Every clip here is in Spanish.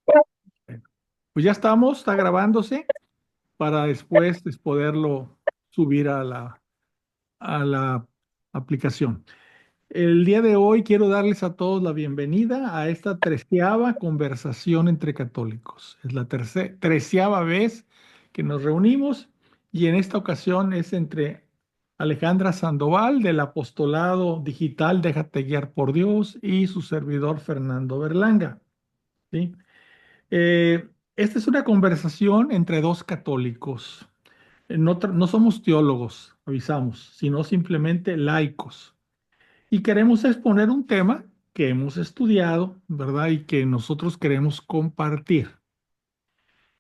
Bueno, pues ya estamos, está grabándose para después poderlo subir a la aplicación. El día de hoy quiero darles a todos la bienvenida a esta 13ª conversación entre católicos. Es la 13ª vez que nos reunimos y en esta ocasión es entre Alejandra Sandoval del Apostolado Digital Déjate Guiar por Dios y su servidor Fernando Berlanga. ¿Sí? Esta es una conversación entre dos católicos. No somos teólogos, avisamos, sino simplemente laicos. Y queremos exponer un tema que hemos estudiado, ¿verdad? Y que nosotros queremos compartir.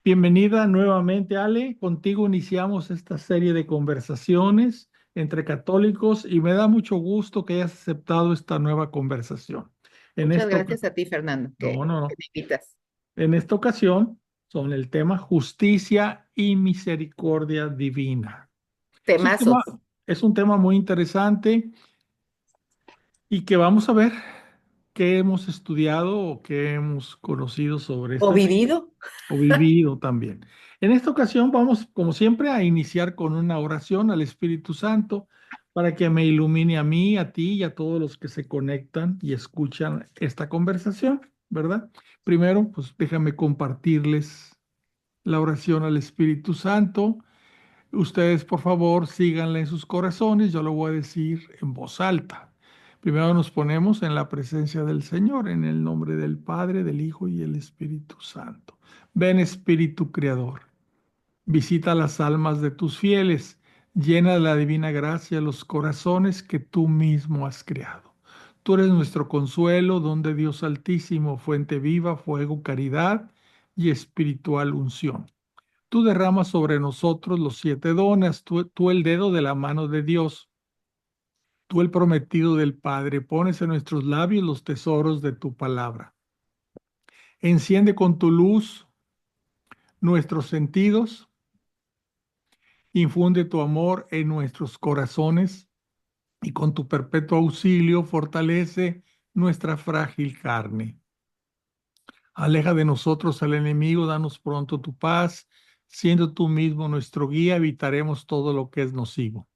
Bienvenida nuevamente, Ale. Contigo iniciamos esta serie de conversaciones entre católicos y me da mucho gusto que hayas aceptado esta nueva conversación. En Muchas esta, gracias a ti, Fernando, no, no, que no. me invitas. En esta ocasión son el tema justicia y misericordia divina. Es un tema, Temazos. es un tema muy interesante y que vamos a ver qué hemos estudiado o qué hemos conocido sobre ¿O este tema vivido? o vivido también. En esta ocasión vamos, como siempre, a iniciar con una oración al Espíritu Santo para que me ilumine a mí, a ti y a todos los que se conectan y escuchan esta conversación, ¿verdad? Primero, pues déjame compartirles la oración al Espíritu Santo. Ustedes, por favor, síganla en sus corazones. Yo lo voy a decir en voz alta. Primero nos ponemos en la presencia del Señor, en el nombre del Padre, del Hijo y el Espíritu Santo. Ven, Espíritu Creador, visita las almas de tus fieles, llena de la divina gracia los corazones que tú mismo has creado. Tú eres nuestro consuelo, don de Dios Altísimo, fuente viva, fuego, caridad y espiritual unción. Tú derramas sobre nosotros los 7 dones, tú el dedo de la mano de Dios, tú el prometido del Padre, pones en nuestros labios los tesoros de tu palabra. Enciende con tu luz nuestros sentidos, infunde tu amor en nuestros corazones y con tu perpetuo auxilio fortalece nuestra frágil carne. Aleja de nosotros al enemigo, danos pronto tu paz, siendo tú mismo nuestro guía, evitaremos todo lo que es nocivo.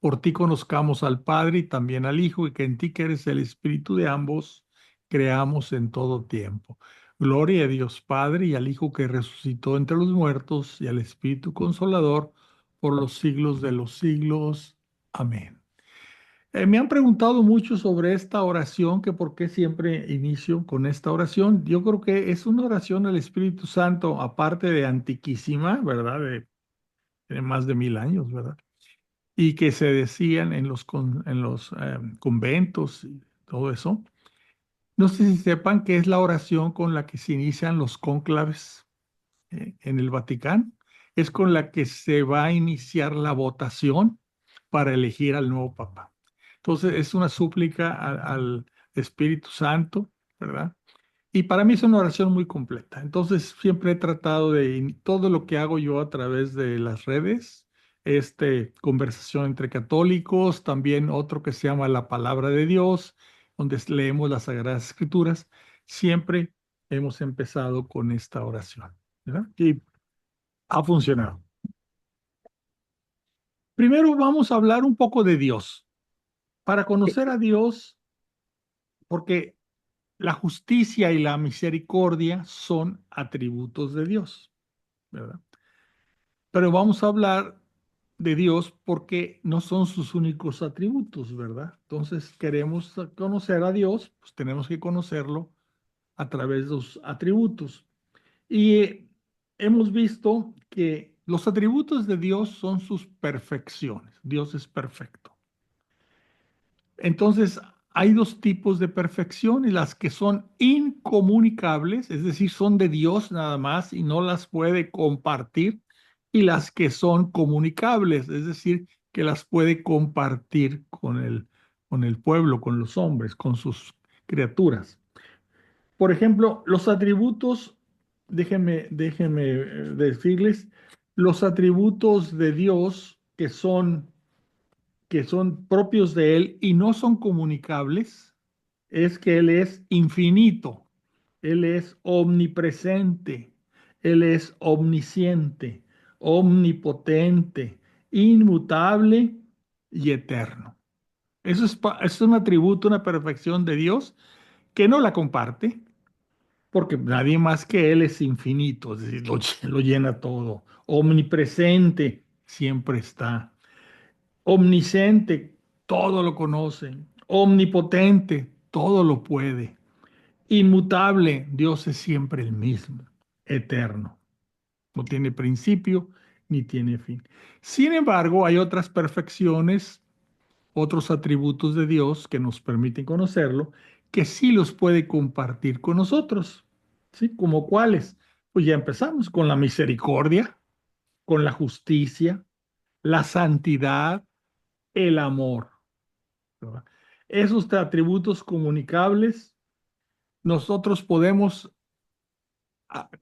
Por ti conozcamos al Padre y también al Hijo, y que en ti que eres el Espíritu de ambos, creamos en todo tiempo. Gloria a Dios Padre y al Hijo que resucitó entre los muertos y al Espíritu Consolador por los siglos de los siglos. Amén. Me han preguntado mucho sobre esta oración, que por qué siempre inicio con esta oración. Yo creo que es una oración al Espíritu Santo, aparte de antiquísima, ¿verdad? De más de 1000 años, ¿verdad? Y que se decían en los conventos y todo eso. No sé si sepan que es la oración con la que se inician los cónclaves en el Vaticano. Es con la que se va a iniciar la votación para elegir al nuevo Papa. Entonces es una súplica al Espíritu Santo, ¿verdad? Y para mí es una oración muy completa. Entonces siempre he tratado de todo lo que hago yo a través de las redes, conversación entre católicos, también otro que se llama La Palabra de Dios, donde leemos las Sagradas Escrituras, siempre hemos empezado con esta oración, ¿verdad? Y ha funcionado. Primero vamos a hablar un poco de Dios. Para conocer a Dios, porque la justicia y la misericordia son atributos de Dios, ¿verdad? Pero vamos a hablar de Dios porque no son sus únicos atributos, ¿verdad? Entonces, queremos conocer a Dios, pues tenemos que conocerlo a través de sus atributos. Y hemos visto que los atributos de Dios son sus perfecciones. Dios es perfecto. Entonces, hay dos tipos de perfección y las que son incomunicables, es decir, son de Dios nada más y no las puede compartir, y las que son comunicables, es decir, que las puede compartir con el pueblo, con los hombres, con sus criaturas. Por ejemplo, los atributos, déjenme decirles, los atributos de Dios que son propios de Él y no son comunicables, es que Él es infinito, Él es omnipresente, Él es omnisciente, omnipotente, inmutable y eterno. Es un atributo, una perfección de Dios que no la comparte, porque nadie más que Él es infinito, es decir, lo llena todo. Omnipresente, siempre está. Omnisciente, todo lo conoce. Omnipotente, todo lo puede. Inmutable, Dios es siempre el mismo, eterno. No tiene principio ni tiene fin. Sin embargo, hay otras perfecciones, otros atributos de Dios que nos permiten conocerlo, que sí los puede compartir con nosotros. ¿Sí? ¿Como cuáles? Pues ya empezamos con la misericordia, con la justicia, la santidad, el amor, ¿verdad? Esos atributos comunicables, nosotros podemos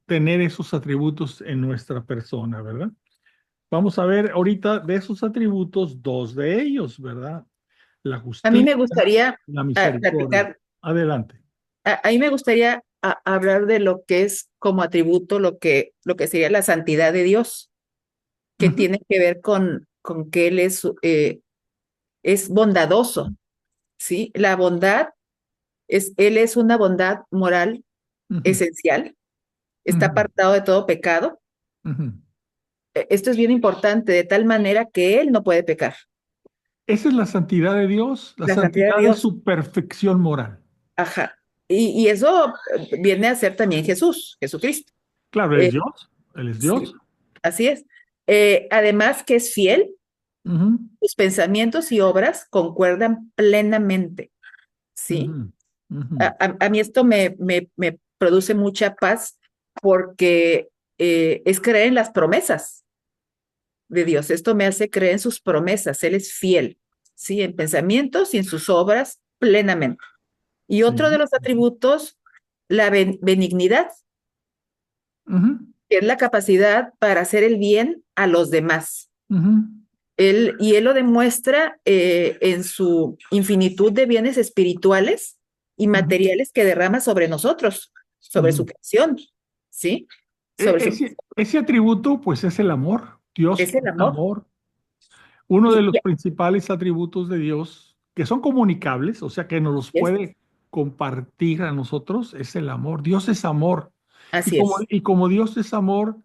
tener esos atributos en nuestra persona, ¿verdad? Vamos a ver ahorita de esos atributos, dos de ellos, ¿verdad? La A mí justicia, me gustaría la misericordia. platicar, Adelante. a mí me gustaría hablar de lo que es como atributo lo que sería la santidad de Dios, que Ujú, tiene que ver con que Él es bondadoso, ¿sí? La bondad Él es una bondad moral ujú, esencial, está ujú, apartado de todo pecado. ujú. Esto es bien importante, de tal manera que Él no puede pecar. Esa es la santidad de Dios. La La santidad de santidad es Dios, su perfección moral. ajá. Y eso viene a ser también Jesucristo. Claro, Él es Eh, Dios. Él es Dios. sí, así es. Además que es fiel, Ujú, sus pensamientos y obras concuerdan plenamente, ¿sí? ujú, ujú. A mí esto me produce mucha paz porque es creer en las promesas de Dios. Esto me hace creer en sus promesas. Él es fiel, ¿sí? En pensamientos y en sus obras plenamente. Y otro de Sí. los atributos, la benignidad, Ujú, que es la capacidad para hacer el bien a los demás. ujú, Él lo demuestra en su infinitud de bienes espirituales y ujú, materiales que derrama sobre nosotros, sobre su ujú. creación, ¿sí? Sobre su... Ese atributo, pues es el amor. Dios Es el es amor. amor. Uno de Y, los y principales atributos de Dios, que son comunicables, o sea, que nos los es, puede compartir a nosotros, es el amor. Dios es amor. así es, Y como Dios es amor,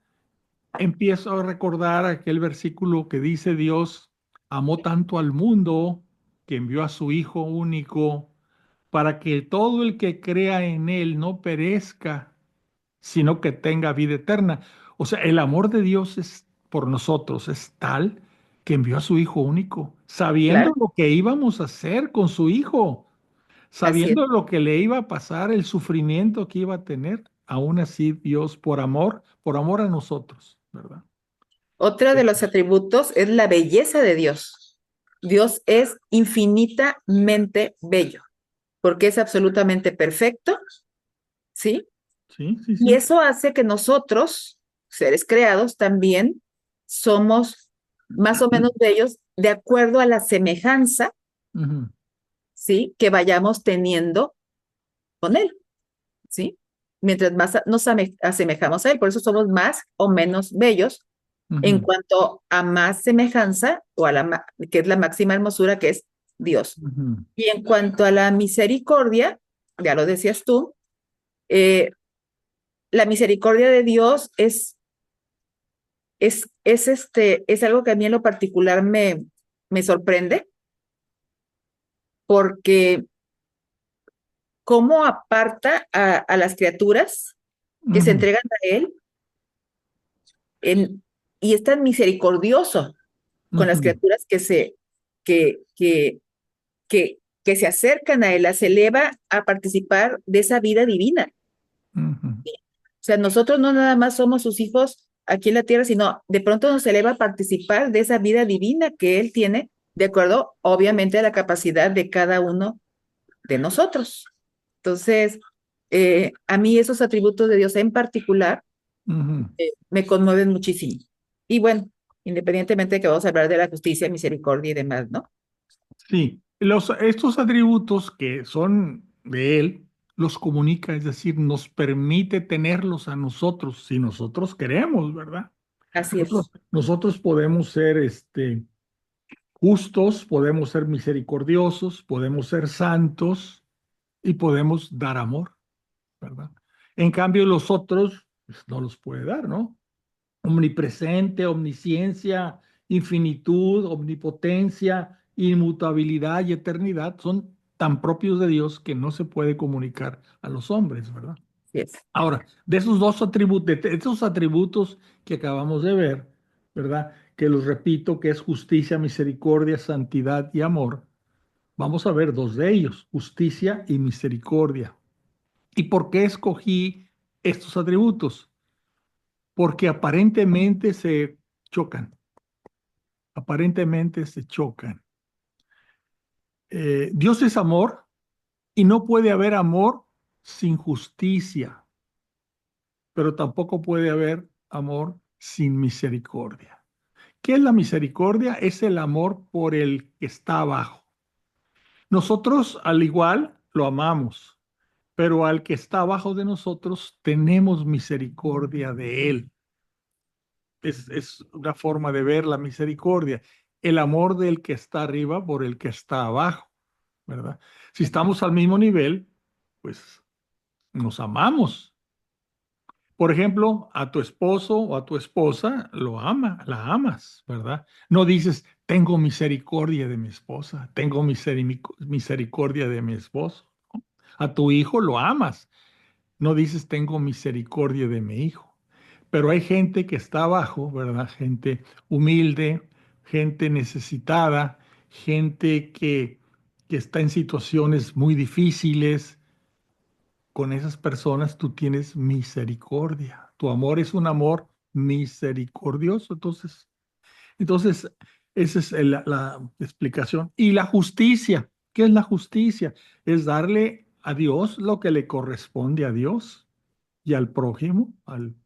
empiezo a recordar aquel versículo que dice Dios amó tanto al mundo que envió a su Hijo único para que todo el que crea en Él no perezca, sino que tenga vida eterna. O sea, el amor de Dios es por nosotros es tal que envió a su Hijo único, sabiendo claro, lo que íbamos a hacer con su Hijo, así es. sabiendo lo que le iba a pasar, el sufrimiento que iba a tener. Aún así, Dios, por amor a nosotros, ¿verdad? Otro de los atributos es la belleza de Dios. Dios es infinitamente bello, porque es absolutamente perfecto, ¿sí? Sí, sí, Y sí. eso hace que nosotros, seres creados, también somos más o menos bellos de acuerdo a la semejanza, Ujú, ¿sí? Que vayamos teniendo con Él, ¿sí? Mientras más nos asemejamos a Él, por eso somos más o menos bellos en ujú, cuanto a más semejanza o a que es la máxima hermosura que es Dios. ujú, Y en cuanto a la misericordia, ya lo decías tú, eh, la misericordia de Dios es algo que a mí en lo particular me sorprende, porque cómo aparta a las criaturas que se ujú, entregan a Él en, y es tan misericordioso con las ujú, criaturas que, que, que se acercan a Él, las eleva a participar de esa vida divina. ujú, O sea, nosotros no nada más somos sus hijos aquí en la tierra, sino de pronto nos eleva a participar de esa vida divina que Él tiene, de acuerdo, obviamente, a la capacidad de cada uno de nosotros. Entonces, a mí esos atributos de Dios en particular ujú. me conmueven muchísimo. Y bueno, independientemente de que vamos a hablar de la justicia, misericordia y demás, ¿no? Sí, estos atributos que son de Él, los comunica, es decir, nos permite tenerlos a nosotros, si nosotros queremos, ¿verdad? Así es. Nosotros podemos ser justos, podemos ser misericordiosos, podemos ser santos y podemos dar amor, ¿verdad? En cambio, los otros pues, no los puede dar, ¿no? Omnipresente, omnisciencia, infinitud, omnipotencia, inmutabilidad y eternidad son tan propios de Dios que no se puede comunicar a los hombres, ¿verdad? Así es. Ahora, de esos dos atributos, de esos atributos que acabamos de ver, ¿verdad? Que los repito, que es justicia, misericordia, santidad y amor, vamos a ver dos de ellos, justicia y misericordia. ¿Y por qué escogí estos atributos? Porque aparentemente se chocan. Dios es amor y no puede haber amor sin justicia, pero tampoco puede haber amor sin misericordia. ¿Qué es la misericordia? Es el amor por el que está abajo. Nosotros, al igual, lo amamos, pero al que está abajo de nosotros tenemos misericordia de él. Es una forma de ver la misericordia, el amor del que está arriba por el que está abajo, ¿verdad? Si estamos al mismo nivel, pues nos amamos. Por ejemplo, a tu esposo o a tu esposa la amas, ¿verdad? No dices, tengo misericordia de mi esposa, tengo misericordia de mi esposo. ¿No? A tu hijo lo amas, no dices, tengo misericordia de mi hijo. Pero hay gente que está abajo, ¿verdad? Gente humilde, gente necesitada, gente que está en situaciones muy difíciles. Con esas personas tú tienes misericordia. Tu amor es un amor misericordioso. Entonces esa es la explicación. Y la justicia, ¿qué es la justicia? Es darle a Dios lo que le corresponde a Dios y al prójimo,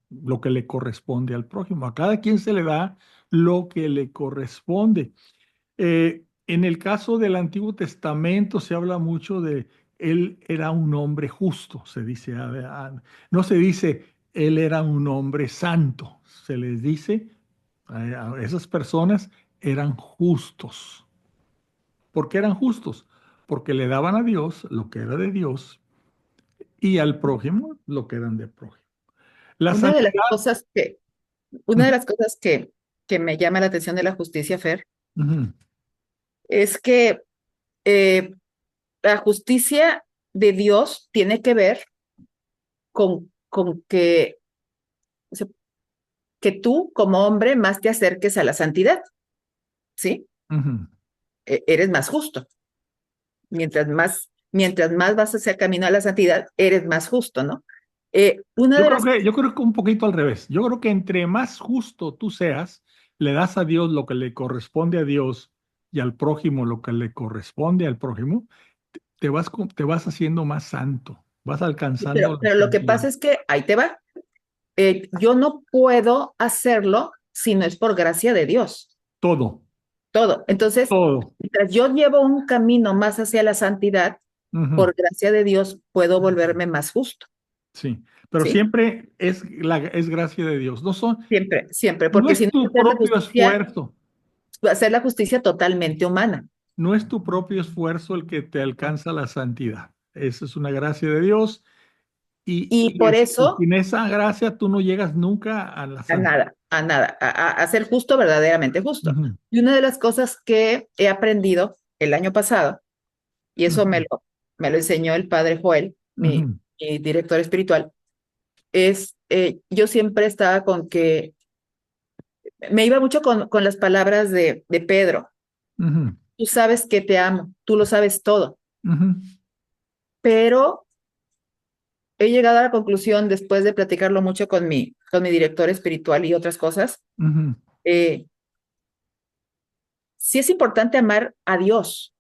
lo que le corresponde al prójimo. A cada quien se le da lo que le corresponde. En el caso del Antiguo Testamento se habla mucho de él era un hombre justo, se dice. No se dice él era un hombre santo, se les dice a esas personas eran justos. ¿Por qué eran justos? Porque le daban a Dios lo que era de Dios y al prójimo lo que eran de prójimo. La Una de las santidad. cosas que, una de las cosas que me llama la atención de la justicia, Fer, Ujú, es que eh, la justicia de Dios tiene que ver con que, o sea, que tú como hombre más te acerques a la santidad, ¿sí? ujú. Eres más justo. Mientras más vas hacia el camino a la santidad, eres más justo, ¿no? Una de las, Yo creo que un poquito al revés. Yo creo que entre más justo tú seas, le das a Dios lo que le corresponde a Dios y al prójimo lo que le corresponde al prójimo, te vas haciendo más santo, vas alcanzando la pero lo que santidad. pasa es que ahí te va. Yo no puedo hacerlo si no es por gracia de Dios. Todo, Todo. Entonces, todo. mientras yo llevo un camino más hacia la santidad, Ujú, por gracia de Dios puedo volverme más justo, sí, pero ¿sí? siempre es gracia de Dios. Siempre, siempre, No porque si es no tu propio esfuerzo, hacer la justicia totalmente humana. no es tu propio esfuerzo el que te alcanza la santidad. Esa es una gracia de Dios. Y por Y eso, sin esa gracia tú no llegas nunca a la santidad. a nada, a ser justo, verdaderamente justo. Ujú, Y una de las cosas que he aprendido el año pasado, y eso ujú, me lo enseñó el padre Joel, ujú, mi director espiritual, es, yo siempre estaba con que, me iba mucho con las palabras de Pedro, ujú, tú sabes que te amo, tú lo sabes todo, ujú, pero he llegado a la conclusión, después de platicarlo mucho con mi director espiritual y otras cosas, ujú, eh, sí es importante amar a Dios.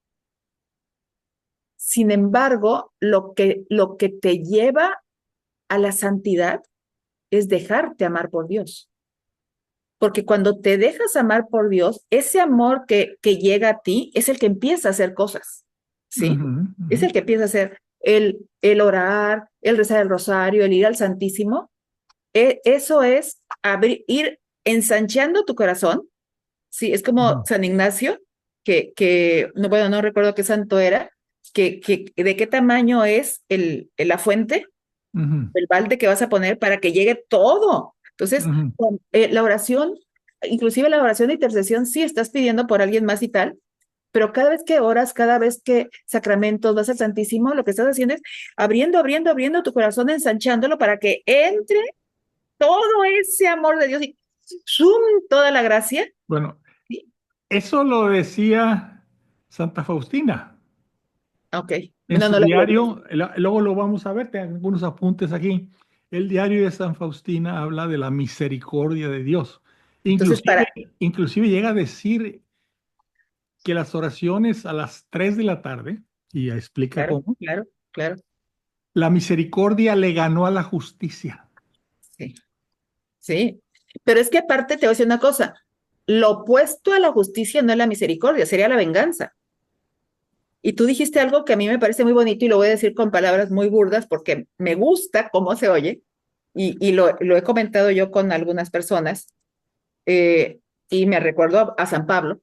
Sin embargo, lo que te lleva a la santidad es dejarte amar por Dios. Porque cuando te dejas amar por Dios, ese amor que llega a ti es el que empieza a hacer cosas, ¿sí? ujú, Es ujú. el que empieza a hacer. el orar, el rezar el rosario, el ir al Santísimo, eso es ir ensanchando tu corazón. Sí, es como Ujú, San Ignacio, no, bueno, no recuerdo qué santo era, de qué tamaño es la fuente, ujú, el balde que vas a poner para que llegue todo. Entonces, ujú. la oración, inclusive la oración de intercesión, sí estás pidiendo por alguien más y tal, pero cada vez que oras, cada vez que sacramentos vas al Santísimo, lo que estás haciendo es abriendo tu corazón, ensanchándolo para que entre todo ese amor de Dios y ¡zum! Toda la gracia. Bueno, Sí. eso lo decía Santa Faustina Ok, en no, su no lo había. diario. Luego lo vamos a ver, tengo algunos apuntes aquí. El diario de San Faustina habla de la misericordia de Dios. Entonces, Inclusive, inclusive llega a decir que las oraciones a las 3 de la tarde, y explica claro, cómo, claro, claro, la misericordia le ganó a la justicia. sí, sí. Pero es que aparte te voy a decir una cosa, lo opuesto a la justicia no es la misericordia, sería la venganza. Y tú dijiste algo que a mí me parece muy bonito y lo voy a decir con palabras muy burdas porque me gusta cómo se oye y lo he comentado yo con algunas personas eh, y me recuerdo a San Pablo,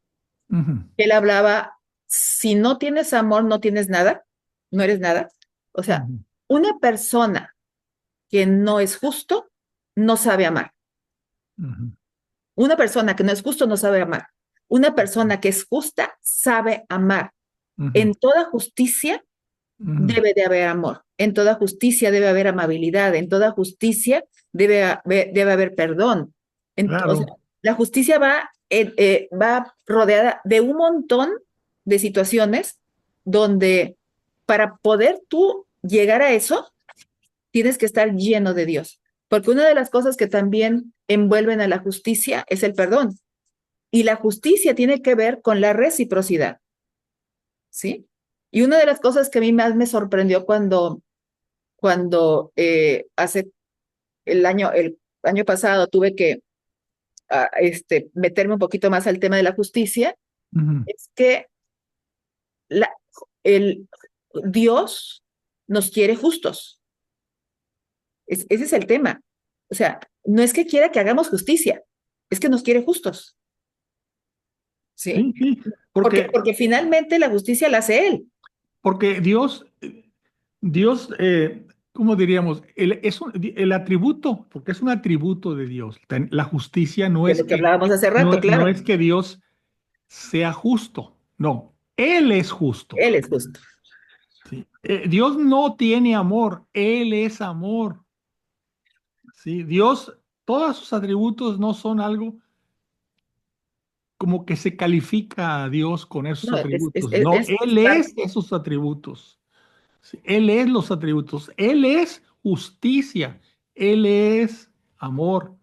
Ujú, que él hablaba, si no tienes amor, no tienes nada, no eres nada. O sea, ujú, una persona que no es justo no sabe amar. ujú, Una persona que no es justo no sabe amar. Una persona que es justa sabe amar. ujú, En toda justicia ujú. debe de haber amor. En toda justicia debe haber amabilidad. En toda justicia debe haber perdón. O sea, Claro. la justicia va rodeada de un montón de situaciones donde para poder tú llegar a eso, tienes que estar lleno de Dios. Porque una de las cosas que también envuelven a la justicia es el perdón. Y la justicia tiene que ver con la reciprocidad, ¿sí? Y una de las cosas que a mí más me sorprendió cuando hace el año pasado tuve que meterme un poquito más al tema de la justicia, Ujú. es que la, el, Dios nos quiere justos. Ese es el tema. O sea, no es que quiera que hagamos justicia, es que nos quiere justos, ¿sí? Sí, sí, Porque finalmente la justicia la hace Él, porque Dios, ¿cómo diríamos? El atributo, porque es un atributo de Dios. La justicia no de es lo que hablábamos hace rato, no claro. es que Dios sea justo, no, Él es justo. Él es justo. ¿Sí? Dios no tiene amor, Él es amor. ¿Sí? Dios, todos sus atributos no son algo como que se califica a Dios con esos No, atributos. No, es Él parte. es esos atributos. Sí, Él es los atributos. Él es justicia. Él es amor.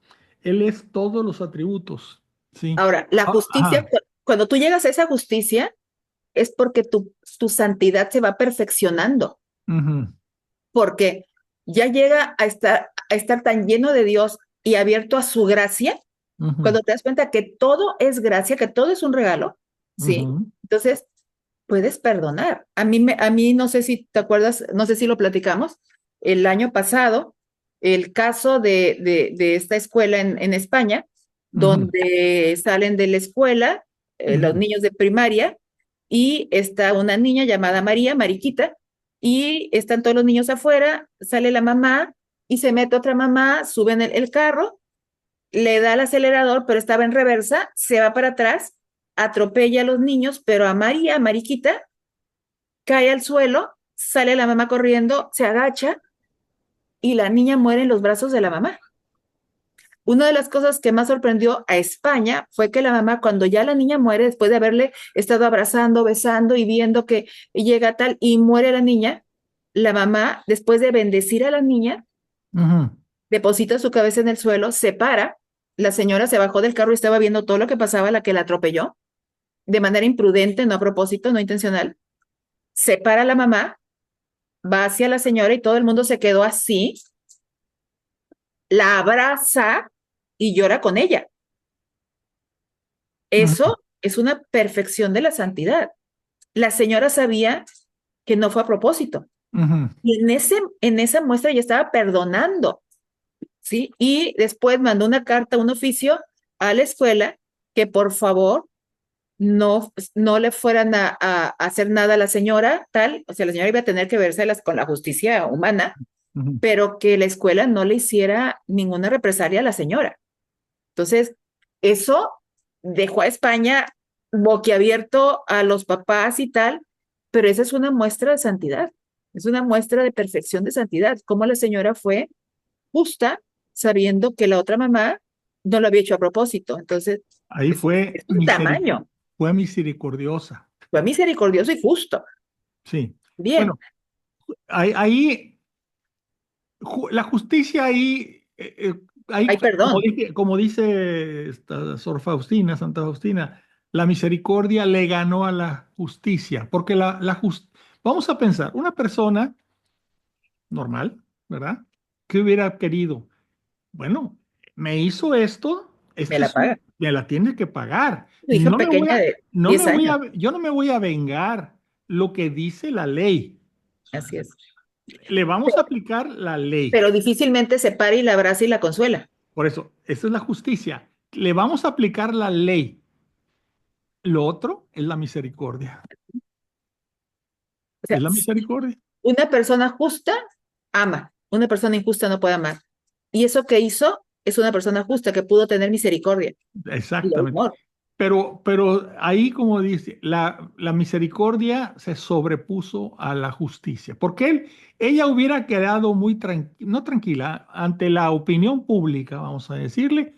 Él es todos los atributos. Sí. Ahora, la justicia, Ajá. cuando tú llegas a esa justicia, es porque tu santidad se va perfeccionando, Ujú, porque ya llega a estar tan lleno de Dios y abierto a su gracia, ujú, cuando te das cuenta que todo es gracia, que todo es un regalo, ¿sí? ujú, Entonces, puedes perdonar. A mí no sé si te acuerdas, no sé si lo platicamos, el año pasado, el caso de esta escuela en España, ujú, donde salen de la escuela los ujú, niños de primaria y está una niña llamada María, Mariquita, y están todos los niños afuera, sale la mamá y se mete otra mamá, suben el carro, le da el acelerador, pero estaba en reversa, se va para atrás, atropella a los niños, pero a María, Mariquita, cae al suelo, sale la mamá corriendo, se agacha y la niña muere en los brazos de la mamá. Una de las cosas que más sorprendió a España fue que la mamá, cuando ya la niña muere, después de haberle estado abrazando, besando y viendo que llega tal y muere la niña, la mamá, después de bendecir a la niña, ujú. deposita su cabeza en el suelo, se para, la señora se bajó del carro y estaba viendo todo lo que pasaba, la que la atropelló, de manera imprudente, no a propósito, no intencional, se para la mamá, va hacia la señora y todo el mundo se quedó así, la abraza y llora con ella. Ujú. Eso es una perfección de la santidad. La señora sabía que no fue a propósito. Ujú, Y en esa muestra ya estaba perdonando, ¿sí? Y después mandó una carta, un oficio a la escuela que por favor no le fueran a hacer nada a la señora, tal, o sea, la señora iba a tener que vérselas con la justicia humana, ujú. pero que la escuela no le hiciera ninguna represalia a la señora. Entonces, eso dejó a España boquiabierto a los papás y tal, pero esa es una muestra de santidad, es una muestra de perfección de santidad, cómo la señora fue justa sabiendo que la otra mamá no lo había hecho a propósito. Entonces, Ahí es un tamaño, fue misericordiosa. fue misericordioso y justo. Sí. Bien, Bueno, ahí la justicia ahí, hay perdón, como dice esta Sor Faustina, Santa Faustina, la misericordia le ganó a la justicia, porque vamos a pensar, una persona normal, ¿verdad? ¿Qué hubiera querido? Bueno, me hizo esto, me la paga. me la tiene que pagar. Tu hija pequeña de 10 años, Yo no me voy a vengar lo que dice la ley. así es. Le vamos a aplicar la ley. Pero difícilmente se para y la abraza y la consuela. Por eso, esa es la justicia. Le vamos a aplicar la ley. Lo otro es la misericordia. O Es sea, la misericordia. una persona justa ama, una persona injusta no puede amar. Y eso que hizo es una persona justa que pudo tener misericordia y Exactamente. amor. Pero ahí, como dice, la misericordia se sobrepuso a la justicia, porque ella hubiera quedado muy no tranquila ante la opinión pública, vamos a decirle,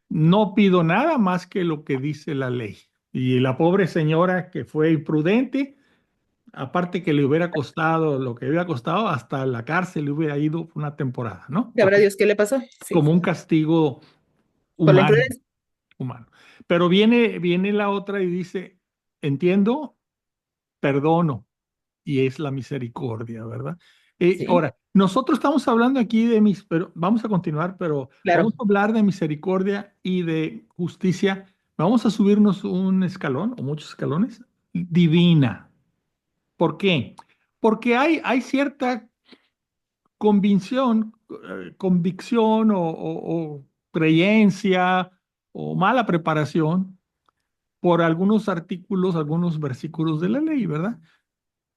no pido nada más que lo que dice la ley. Y la pobre señora que fue imprudente, aparte que le hubiera costado lo que hubiera costado, hasta la cárcel le hubiera ido por una temporada, ¿no? ¿Sabrá Porque Dios qué le pasó? Sí, como un castigo por la humano, imprudencia. humano. Pero viene la otra y dice, entiendo, perdono, y es la misericordia, ¿verdad? Sí, Ahora, nosotros estamos hablando aquí pero vamos a continuar, pero vamos claro. a hablar de misericordia y de justicia. Vamos a subirnos un escalón o muchos escalones, divina. ¿Por qué? Porque hay cierta convicción o creencia o mala preparación por algunos artículos, algunos versículos de la ley, ¿verdad?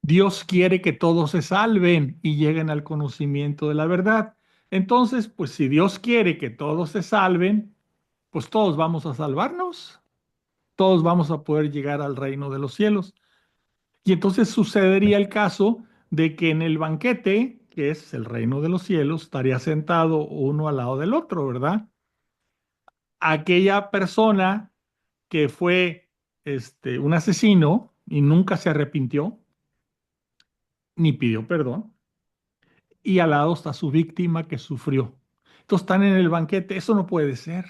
Dios quiere que todos se salven y lleguen al conocimiento de la verdad. Entonces, pues si Dios quiere que todos se salven, pues todos vamos a salvarnos, todos vamos a poder llegar al reino de los cielos. Y entonces sucedería el caso de que en el banquete, que es el reino de los cielos, estaría sentado uno al lado del otro, ¿verdad? Aquella persona que fue un asesino y nunca se arrepintió ni pidió perdón, y al lado está su víctima que sufrió. Entonces están en el banquete. Eso no puede ser.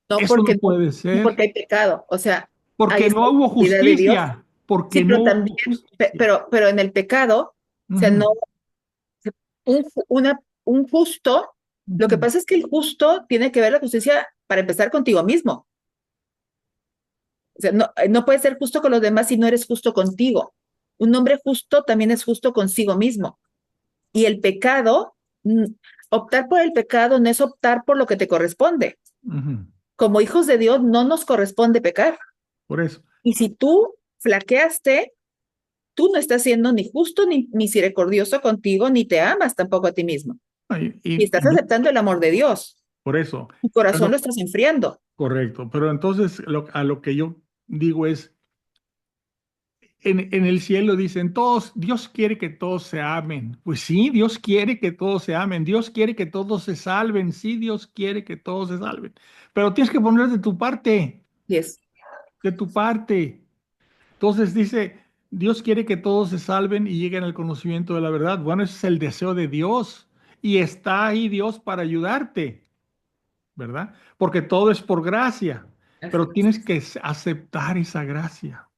No Eso no porque no, puede no ser. porque hay pecado. O sea, ahí Porque está no la hubo santidad de Dios. justicia. Sí, Porque no pero también, hubo justicia. pero en el pecado, o sea, no, Ujú, un justo, lo que ujú. pasa es que el justo tiene que ver la justicia para empezar contigo mismo. O sea, no puedes ser justo con los demás si no eres justo contigo. Un hombre justo también es justo consigo mismo. Y el pecado, optar por el pecado no es optar por lo que te corresponde. Ujú. Como hijos de Dios no nos corresponde pecar. Por eso. Y si tú flaqueaste, tú no estás siendo ni justo ni misericordioso contigo, ni te amas tampoco a ti mismo. Y estás Y aceptando el amor de Dios. por eso. Tu corazón Pero, lo estás enfriando. correcto. Pero entonces a lo que yo digo es, en el cielo dicen todos, Dios quiere que todos se amen. Pues sí, Dios quiere que todos se amen. Dios quiere que todos se salven. Sí, Dios quiere que todos se salven. Pero tienes que poner de tu parte, Y es, de tu parte. Entonces dice, Dios quiere que todos se salven y lleguen al conocimiento de la verdad. Bueno, ese es el deseo de Dios. Y está ahí Dios para ayudarte, ¿verdad? Porque todo es por gracia. Pero tienes que aceptar esa gracia,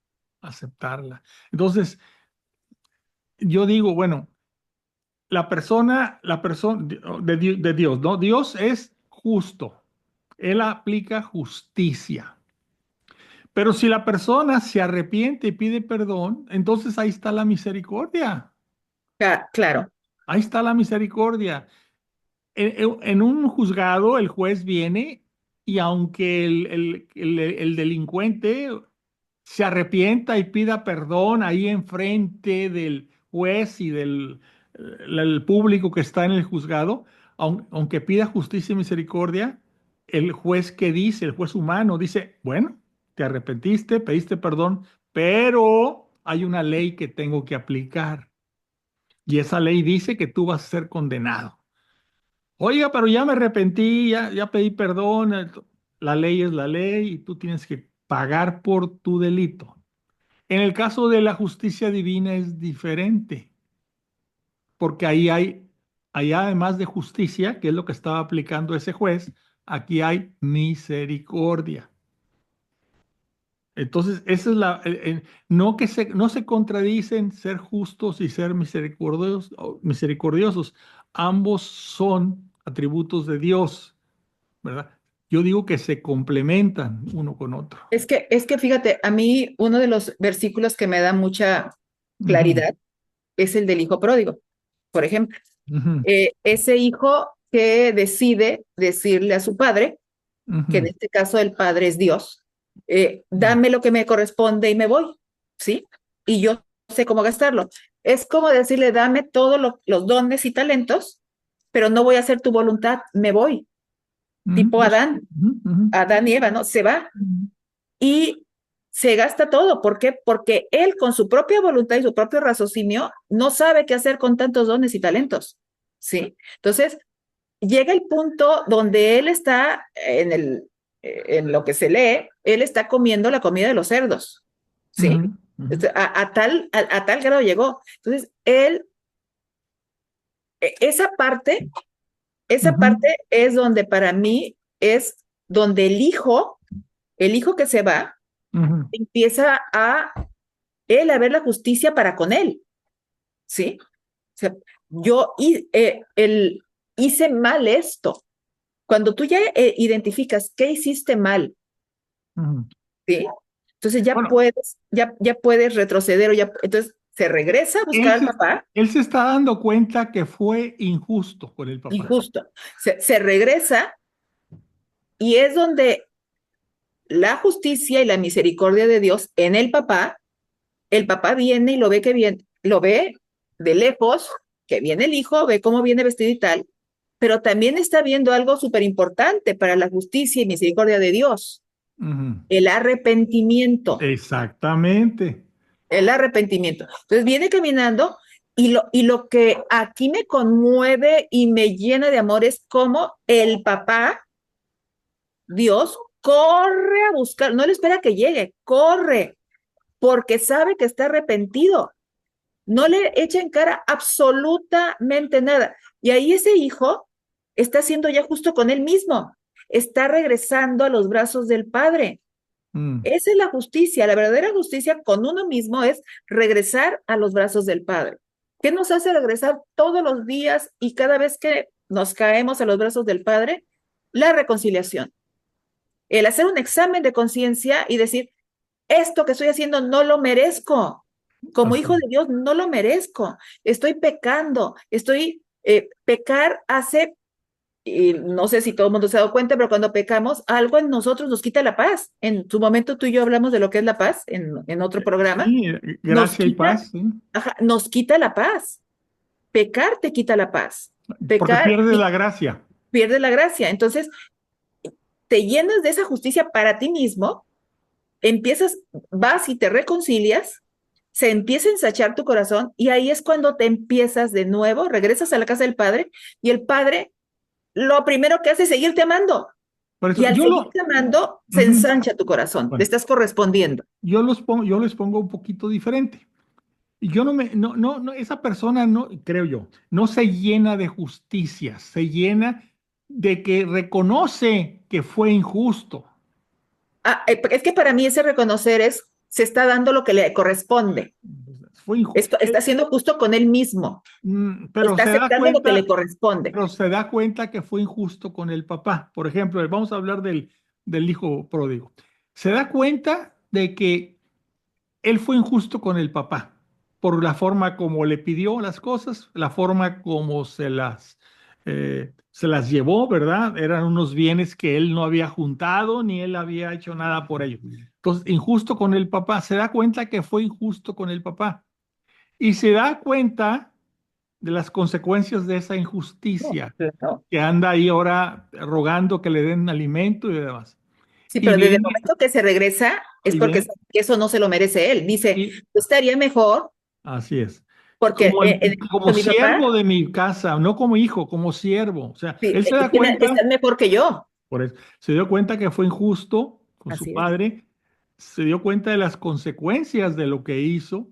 aceptarla. Entonces, yo digo, bueno, la persona de Dios, ¿no? Dios es justo. Él aplica justicia. Pero si la persona se arrepiente y pide perdón, entonces ahí está la misericordia. Claro. Ahí está la misericordia. En un juzgado, el juez viene y aunque el delincuente se arrepienta y pida perdón ahí enfrente del juez y el público que está en el juzgado, aunque pida justicia y misericordia, el juez que dice, el juez humano dice, bueno, te arrepentiste, pediste perdón, pero hay una ley que tengo que aplicar y esa ley dice que tú vas a ser condenado. Oiga, pero ya me arrepentí, ya pedí perdón. La ley es la ley y tú tienes que pagar por tu delito. En el caso de la justicia divina es diferente, porque ahí además de justicia, que es lo que estaba aplicando ese juez, aquí hay misericordia. Entonces, esa es no se contradicen ser justos y ser misericordiosos. Ambos son atributos de Dios. ¿Verdad? Yo digo que se complementan uno con otro. Es que fíjate, a mí uno de los versículos que me da mucha Ujú, claridad es el del hijo pródigo, por ejemplo. ujú, Ese hijo que decide decirle a su padre, que en ujú, este caso el padre es Dios, ujú, dame lo que me corresponde y me voy, ¿sí? Y yo sé cómo gastarlo. Es como decirle, dame todos los dones y talentos, pero no voy a hacer tu voluntad, me voy. ujú, Tipo ujú, ujú, Adán y Eva, ¿no? Se va ujú, y se gasta todo. ¿Por qué? Porque él con su propia voluntad y su propio raciocinio no sabe qué hacer con tantos dones y talentos, ¿sí? Entonces, llega el punto donde él está en lo que se lee, él está comiendo la comida de los cerdos, ¿sí? ujú, ujú, A tal grado llegó. Entonces, él, esa parte, esa ujú, parte es donde para mí es donde el hijo que se va, ujú, empieza a él a ver la justicia para con él, ¿sí? O sea, hice mal esto. Cuando tú ya identificas qué hiciste mal, ujú. ¿sí? Entonces ya Bueno, puedes, ya puedes retroceder o ya, entonces se regresa a él buscar al se, papá, él se está dando cuenta que fue injusto con el papá. injusto. Se regresa y es donde la justicia y la misericordia de Dios en el papá viene y lo ve que bien, lo ve de lejos, que viene el hijo, ve cómo viene vestido y tal, pero también está viendo algo súper importante para la justicia y misericordia de Dios, Ujú. el arrepentimiento, Exactamente. el arrepentimiento. Entonces viene caminando y lo que aquí me conmueve y me llena de amor es cómo el papá, Dios, corre a buscar, no le espera que llegue, corre, porque sabe que está arrepentido. No le echa en cara absolutamente nada. Y ahí ese hijo está siendo ya justo con él mismo, está regresando a los brazos del Padre. Mm. Esa es la justicia, la verdadera justicia con uno mismo es regresar a los brazos del Padre. ¿Qué nos hace regresar todos los días y cada vez que nos caemos a los brazos del Padre? La reconciliación. El hacer un examen de conciencia y decir, esto que estoy haciendo no lo merezco. Como Así hijo de es. Dios no lo merezco. Estoy pecando. Pecar hace, y no sé si todo el mundo se ha dado cuenta, pero cuando pecamos, algo en nosotros nos quita la paz. En su momento tú y yo hablamos de lo que es la paz en otro programa. Sí, Nos gracia y quita, paz, ¿sí? ajá, nos quita la paz. Pecar te quita la paz. Porque Pecar pierde la gracia. pierde la gracia. Entonces, te llenas de esa justicia para ti mismo, empiezas, vas y te reconcilias, se empieza a ensachar tu corazón y ahí es cuando te empiezas de nuevo, regresas a la casa del Padre y el Padre lo primero que hace es seguirte amando. Por Y eso al seguirte amando, se ujú. ensancha tu corazón, le Bueno, estás correspondiendo. yo les pongo un poquito diferente. Y yo no, esa persona no, creo yo, no se llena de justicia, se llena de que reconoce que fue injusto. Es que para mí ese reconocer se está dando lo que le corresponde. Fue injusto. Está siendo justo con él mismo. Pero Está aceptando lo que le corresponde. pero se da cuenta que fue injusto con el papá. Por ejemplo, vamos a hablar del hijo pródigo. Se da cuenta de que él fue injusto con el papá. por la forma como le pidió las cosas, la forma como se las llevó, ¿verdad? Eran unos bienes que él no había juntado ni él había hecho nada por ello. Entonces, injusto con el papá, se da cuenta que fue injusto con el papá y se da cuenta de las consecuencias de esa No, injusticia, claro. que anda ahí ahora rogando que le den alimento y demás. Sí, Y pero desde el viene, momento que se regresa es y porque viene, sabe que eso no se lo merece él. Dice, y estaría mejor así es. porque en el Como caso de mi papá, siervo de mi casa, no como hijo, como siervo. O sea, sí, él se da tiene que cuenta, estar mejor que yo. por eso, se dio cuenta que fue injusto con su Así es. padre, se dio cuenta de las consecuencias de lo que hizo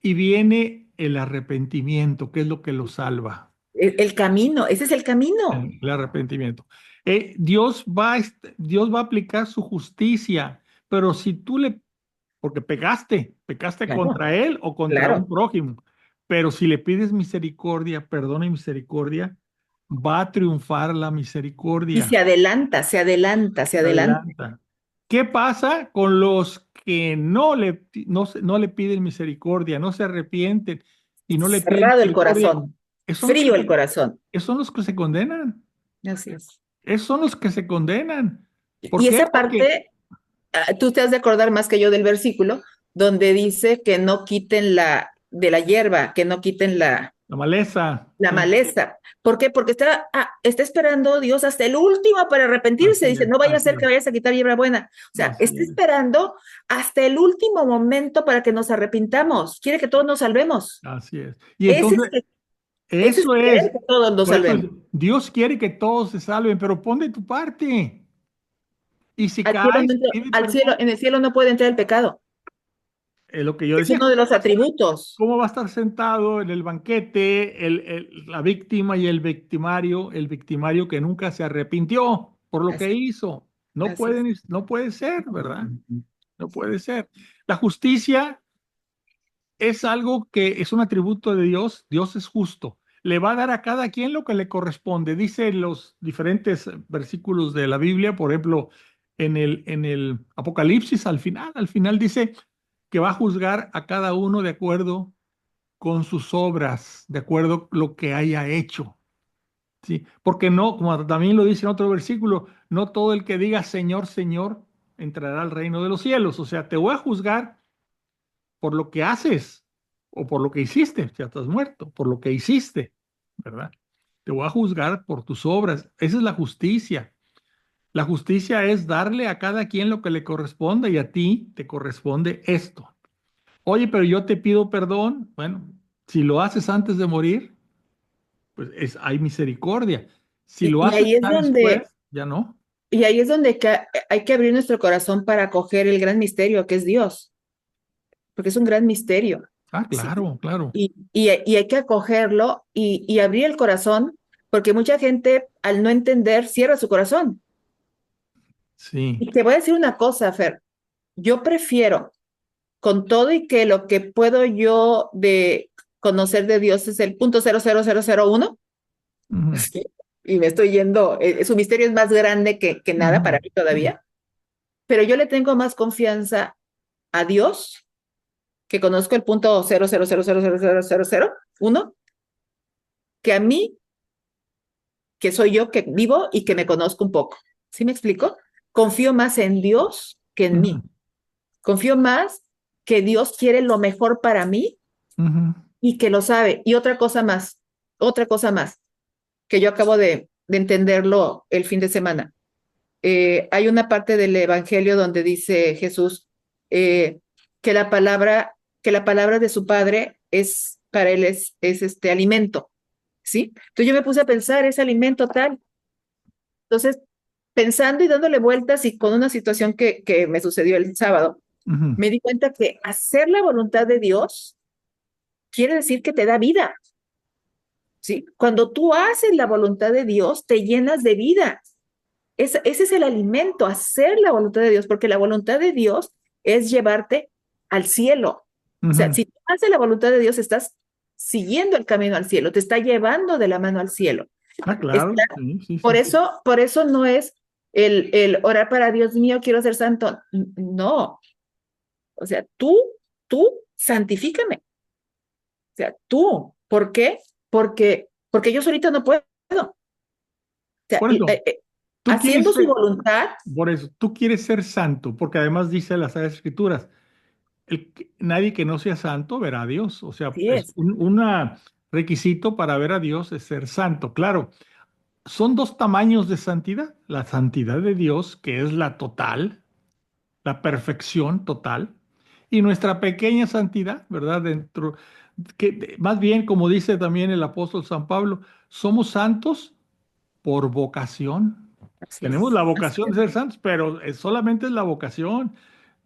y viene el arrepentimiento, que es lo que lo salva. El camino, ese es el camino. El arrepentimiento. Dios va a aplicar su justicia, pero si tú le, porque pecaste Claro, contra él o contra un claro. prójimo, pero si le pides misericordia, perdón y misericordia, va a triunfar la Y se misericordia. adelanta, se adelanta, se adelanta. Adelanta. ¿Qué pasa con los que no le piden misericordia, no se arrepienten y no le piden Cerrado el misericordia? corazón, Esos son los que frío el corazón. esos son los que se condenan. Así es. Esos son los que se condenan. ¿Por Y qué? esa Porque parte, tú te has de acordar más que yo del versículo, donde dice que no quiten de la hierba, que no quiten la maleza, la sí, maleza. ¿Por qué? Porque está esperando Dios hasta el último para arrepentirse. así Dice, es, no vaya a así ser que es, vayas a quitar hierba buena. O sea, así está es, esperando hasta el último momento para que nos arrepintamos. Quiere que todos nos salvemos. así es. Y Ese es, entonces, ese es eso querer es, que todos nos por eso salvemos. Dios quiere que todos se salven, pero pon de tu parte. Y si Al cielo, caes, pide al cielo, perdón. en el cielo no puede entrar el pecado. Es lo que yo Es decía. uno de los atributos. ¿Cómo va a estar sentado en el banquete la víctima y el victimario que nunca se arrepintió por lo que Así, hizo? No así es. pueden, no puede ser, ¿verdad? No puede ser. La justicia es algo que es un atributo de Dios. Dios es justo. Le va a dar a cada quien lo que le corresponde. Dice en los diferentes versículos de la Biblia, por ejemplo, en el Apocalipsis, al final dice que va a juzgar a cada uno de acuerdo con sus obras, de acuerdo a lo que haya hecho. ¿Sí? Porque no, como también lo dice en otro versículo, no todo el que diga Señor, Señor, entrará al reino de los cielos. O sea, te voy a juzgar por lo que haces o por lo que hiciste, ya estás muerto, por lo que hiciste, ¿verdad? Te voy a juzgar por tus obras. Esa es la justicia. La justicia es darle a cada quien lo que le corresponde y a ti te corresponde esto. Oye, pero yo te pido perdón. Bueno, si lo haces antes de morir, pues hay misericordia. Si lo Y haces ahí es ya después, donde, ya no. y ahí es donde hay que abrir nuestro corazón para acoger el gran misterio que es Dios, porque es un gran misterio. Ah, Sí. claro, claro. Y hay que acogerlo y abrir el corazón, porque mucha gente al no entender cierra su corazón. Sí. Y te voy a decir una cosa, Fer, yo prefiero con todo y que lo que puedo yo de conocer de Dios es el 0.00001, Ujú, ¿sí? Y me estoy yendo, su misterio es más grande que nada para ujú, mí todavía, pero yo le tengo más confianza a Dios, que conozco el punto 0.0000001, que a mí, que soy yo, que vivo y que me conozco un poco. ¿Sí me explico? Confío más en Dios que en ujú, mí. Confío más que Dios quiere lo mejor para mí ujú, y que lo sabe. Y otra cosa más, que yo acabo de entenderlo el fin de semana. Hay una parte del Evangelio donde dice Jesús eh, que la palabra de su Padre es para él es este alimento, ¿sí? Entonces yo me puse a pensar, es alimento tal. Entonces, pensando y dándole vueltas y con una situación que me sucedió el sábado, ujú. me di cuenta que hacer la voluntad de Dios quiere decir que te da vida, ¿sí? Cuando tú haces la voluntad de Dios, te llenas de vida. Ese es el alimento, hacer la voluntad de Dios, porque la voluntad de Dios es llevarte al cielo. O sea, Ujú. si tú haces la voluntad de Dios, estás siguiendo el camino al cielo, te está llevando de la mano al cielo. Ah, claro. Está, Sí, sí, sí, sí. por eso no es el orar para Dios mío, quiero ser santo. No, o sea, tú santifícame. sea, tú. ¿Por qué? Porque yo solita no puedo. O sea, Por eso, tú quieres haciendo su ser, voluntad, por eso, tú quieres ser santo, porque además dice las Sagradas Escrituras, nadie que no sea santo verá a Dios. O sea, así es es. un requisito para ver a Dios es ser santo. Claro, son dos tamaños de santidad. La santidad de Dios, que es la total, la perfección total, y nuestra pequeña santidad, ¿verdad? Dentro, que más bien, como dice también el apóstol San Pablo, somos santos por vocación. Así Tenemos es. la Así vocación es. de ser santos, pero solamente es la vocación.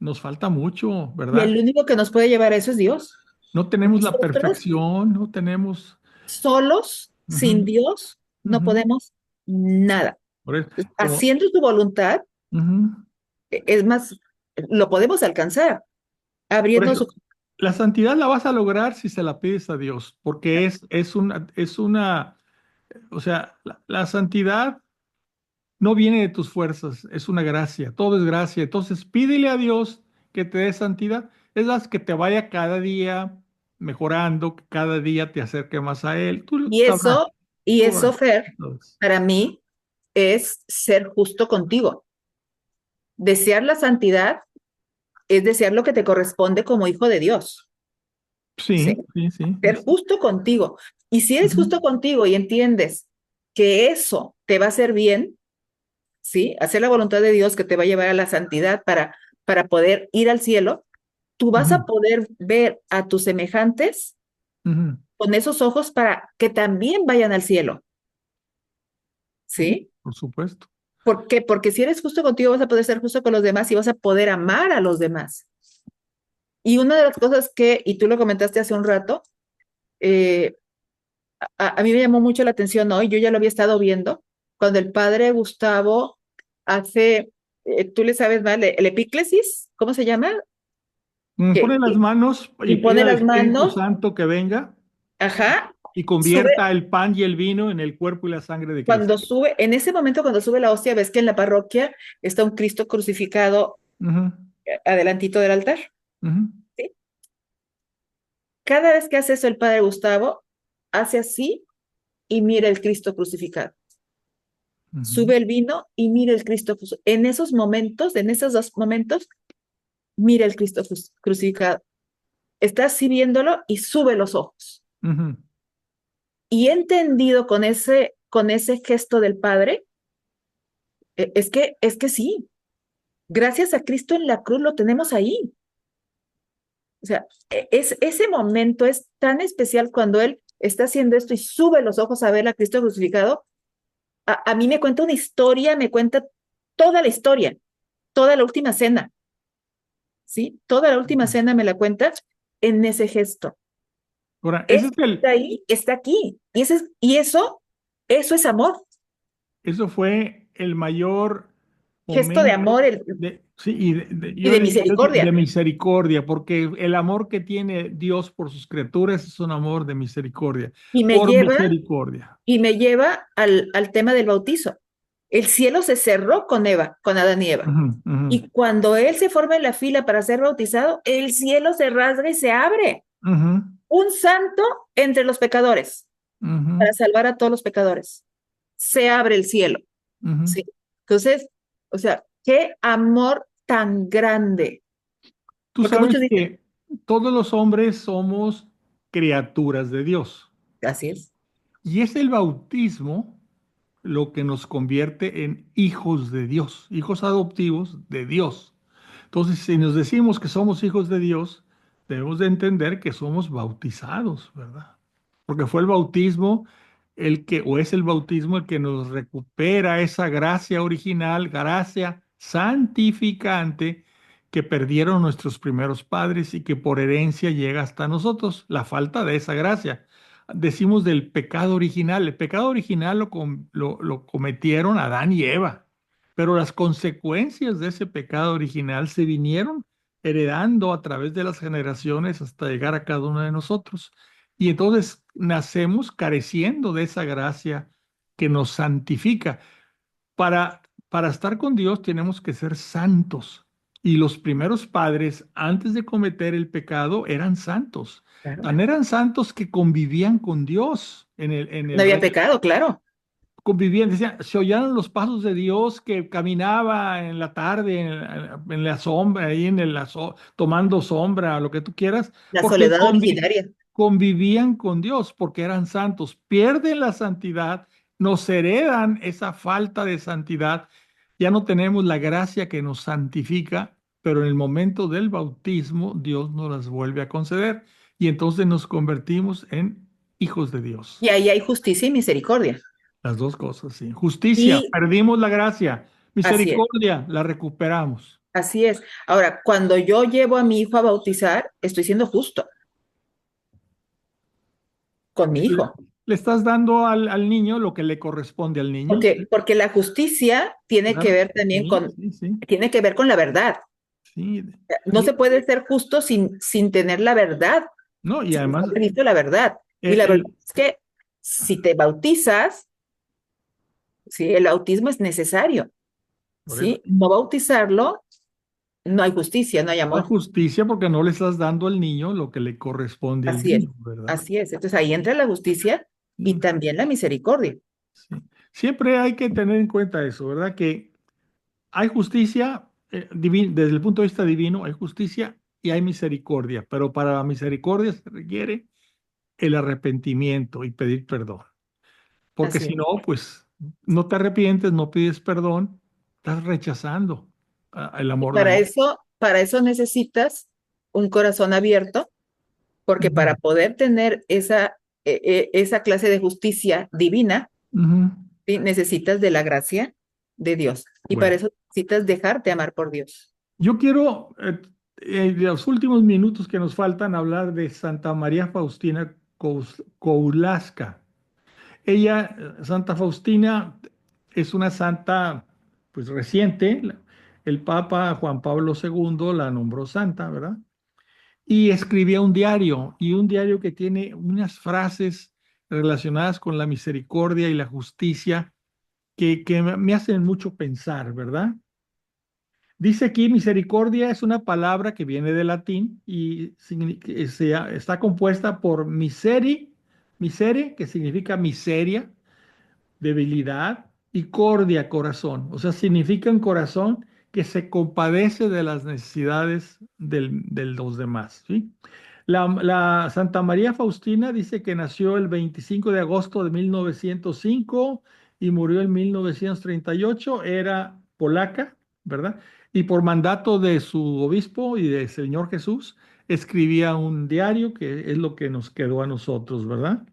Nos falta mucho, Y ¿verdad? el único que nos puede llevar a eso es Dios. No tenemos la Nosotros perfección, no tenemos... solos, sin Ujú, Dios, no ujú. podemos nada. Por eso, como... Haciendo su voluntad, ujú. es más, lo podemos alcanzar, Por abriendo eso, su... la santidad la vas a lograr si se la pides a Dios, porque o sea, la santidad no viene de tus fuerzas, es una gracia, todo es gracia. Entonces, pídele a Dios que te dé santidad, es las que te vaya cada día mejorando, que cada día te acerque más a Él. Tú Y sabrás, eso, y tú eso, sabrás. Fer, Entonces, para mí es ser justo contigo. Desear la santidad es desear lo que te corresponde como hijo de Dios. ¿Sí? sí, sí, sí, Ser justo contigo. Y si eres ujú, justo contigo y entiendes que eso te va a hacer bien, ¿sí? Hacer la voluntad de Dios que te va a llevar a la santidad para poder ir al cielo, tú vas ujú, a poder ver a tus semejantes ujú. con esos ojos para que también vayan al cielo, Sí, ¿sí? por supuesto. ¿Por qué? Porque si eres justo contigo vas a poder ser justo con los demás y vas a poder amar a los demás. Y una de las cosas que, y tú lo comentaste hace un rato, eh, a mí me llamó mucho la atención hoy, yo ya lo había estado viendo, cuando el padre Gustavo hace, tú le sabes mal, el epíclesis, ¿cómo se llama? Pone Que, las que manos y pide impone al las Espíritu manos, Santo que venga ajá, y sube, convierta el pan y el vino en el cuerpo y la sangre de Cristo. cuando sube, en ese momento cuando sube la hostia, ves que en la parroquia está un Cristo crucificado Ujú, adelantito del altar, ujú, ¿sí? Cada vez que hace eso el padre Gustavo, hace así y mira el Cristo crucificado. ujú, Sube el vino y mira el Cristo crucificado. En esos momentos, en esos dos momentos, mira el Cristo crucificado. Está así viéndolo y sube los ojos. ujú. Y he entendido con ese gesto del Padre, es que sí, gracias a Cristo en la cruz lo tenemos ahí. O sea, ese momento es tan especial cuando Él está haciendo esto y sube los ojos a ver a Cristo crucificado. A mí me cuenta una historia, me cuenta toda la historia, toda la última cena, ¿sí? Toda la última cena me la cuenta en ese gesto. Ahora, ese es Está ahí, está aquí. Y eso es amor, eso fue el mayor gesto de momento amor sí, y y yo de diría de misericordia. misericordia, porque el amor que tiene Dios por sus criaturas es un amor de misericordia, Y me por lleva, misericordia. y me lleva al tema del bautizo. El cielo se cerró con Eva, con Adán y Eva. Ujú, ujú, Y cuando él se forma en la fila para ser bautizado, el cielo se rasga y se abre. ujú, Un santo entre los pecadores, ujú, para salvar a todos los pecadores. Se abre el cielo. ujú. ¿Sí? Entonces, o sea, qué amor tan grande. Tú Porque muchos sabes dicen, que todos los hombres somos criaturas de Dios así es. y es el bautismo lo que nos convierte en hijos de Dios, hijos adoptivos de Dios. Entonces, si nos decimos que somos hijos de Dios, debemos de entender que somos bautizados, ¿verdad? Porque fue el bautismo o es el bautismo el que nos recupera esa gracia original, gracia santificante que perdieron nuestros primeros padres y que por herencia llega hasta nosotros, la falta de esa gracia. Decimos del pecado original. El pecado original lo cometieron Adán y Eva, pero las consecuencias de ese pecado original se vinieron heredando a través de las generaciones hasta llegar a cada uno de nosotros. Y entonces nacemos careciendo de esa gracia que nos santifica. Para estar con Dios tenemos que ser santos. Y los primeros padres, antes de cometer el pecado, eran santos. Claro. Tan eran santos que convivían con Dios en No el había reino. pecado, claro. Convivían, decían, se oían los pasos de Dios que caminaba en la tarde, en la sombra, ahí tomando sombra, lo que tú quieras, La porque soledad originaria. convivían con Dios, porque eran santos. Pierden la santidad, nos heredan esa falta de santidad, ya no tenemos la gracia que nos santifica, pero en el momento del bautismo Dios nos las vuelve a conceder y entonces nos convertimos en hijos de Dios. Y ahí hay justicia y misericordia. Las dos cosas, sí. Justicia, Y perdimos la gracia. así es, Misericordia, la recuperamos. así es. Ahora, cuando yo llevo a mi hijo a bautizar, estoy siendo justo con mi Le, hijo. le estás dando al niño lo que le corresponde al niño. Sí, Porque la justicia tiene que claro. ver también Sí, sí, sí. tiene que ver con la verdad. Sí. No se Y, puede ser justo sin tener la verdad, no, y sin además, haber visto la verdad. Y el, la verdad el- es que si te bautizas, ¿sí? El bautismo es necesario, por eso, ¿sí? No bautizarlo, no hay justicia, no hay no hay amor. justicia porque no le estás dando al niño lo que le corresponde al Así es, niño, ¿verdad? así es. Entonces ahí entra la justicia y Sí, también la misericordia. sí. Siempre hay que tener en cuenta eso, ¿verdad? Que hay justicia desde el punto de vista divino, hay justicia y hay misericordia, pero para la misericordia se requiere el arrepentimiento y pedir perdón. Porque Así si es. no, pues no te arrepientes, no pides perdón, estás rechazando el Y amor de Dios. para eso necesitas un corazón abierto, porque Ujú, para poder tener esa clase de justicia divina, ujú. ¿sí? Necesitas de la gracia de Dios. Y para Bueno, eso necesitas dejarte amar por Dios. yo quiero, en los últimos minutos que nos faltan, hablar de Santa María Faustina Kowalska. Ella, Santa Faustina, es una santa, pues reciente. El Papa Juan Pablo II la nombró santa, ¿verdad? Y escribía un diario que tiene unas frases relacionadas con la misericordia y la justicia que me hacen mucho pensar, ¿verdad? Dice aquí, misericordia es una palabra que viene del latín y está compuesta por misere, que significa miseria, debilidad, y cordia, corazón. O sea, significa un corazón que se compadece de las necesidades de los demás, ¿sí? La Santa María Faustina dice que nació el 25 de agosto de 1905 y murió en 1938. Era polaca, ¿verdad? Y por mandato de su obispo y del Señor Jesús, escribía un diario que es lo que nos quedó a nosotros, ¿verdad?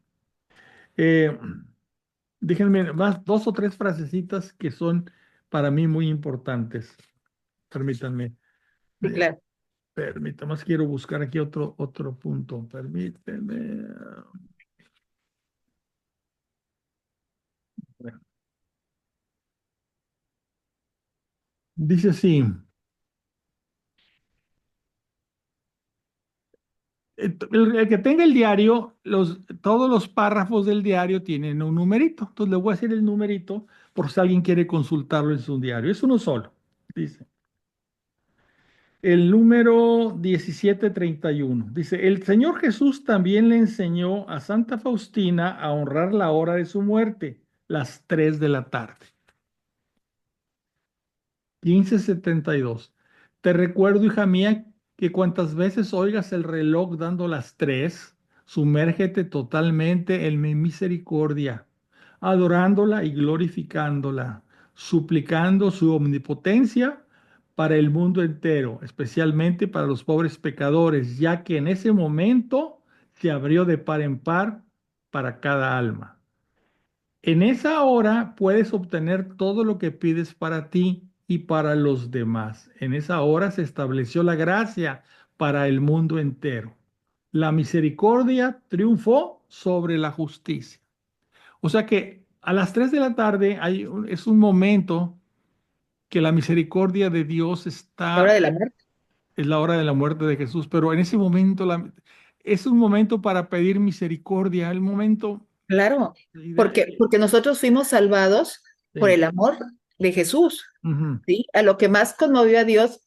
Eh, Déjenme más dos o tres frasecitas que son para mí muy importantes. Permítanme, Sí, eh, claro. permítanme, más quiero buscar aquí otro punto. Permítanme. Dice así, el que tenga el diario, todos los párrafos del diario tienen un numerito. Entonces le voy a decir el numerito por si alguien quiere consultarlo en su diario. Es uno solo. Dice. El número 1731 dice, el Señor Jesús también le enseñó a Santa Faustina a honrar la hora de su muerte, las 3 de la tarde. 1572. Te recuerdo, hija mía, que cuantas veces oigas el reloj dando las 3, sumérgete totalmente en mi misericordia, adorándola y glorificándola, suplicando su omnipotencia para el mundo entero, especialmente para los pobres pecadores, ya que en ese momento se abrió de par en par para cada alma. En esa hora puedes obtener todo lo que pides para ti y para los demás. En esa hora se estableció la gracia para el mundo entero. La misericordia triunfó sobre la justicia. O sea que a las 3 de la tarde es un momento que la misericordia de Dios La hora está, de la muerte. es la hora de la muerte de Jesús, pero en ese momento es un momento para pedir misericordia, el momento Claro, ideal. porque nosotros fuimos salvados por Sí. el amor de Jesús, Ujú. ¿sí? A lo que más conmovió a Dios,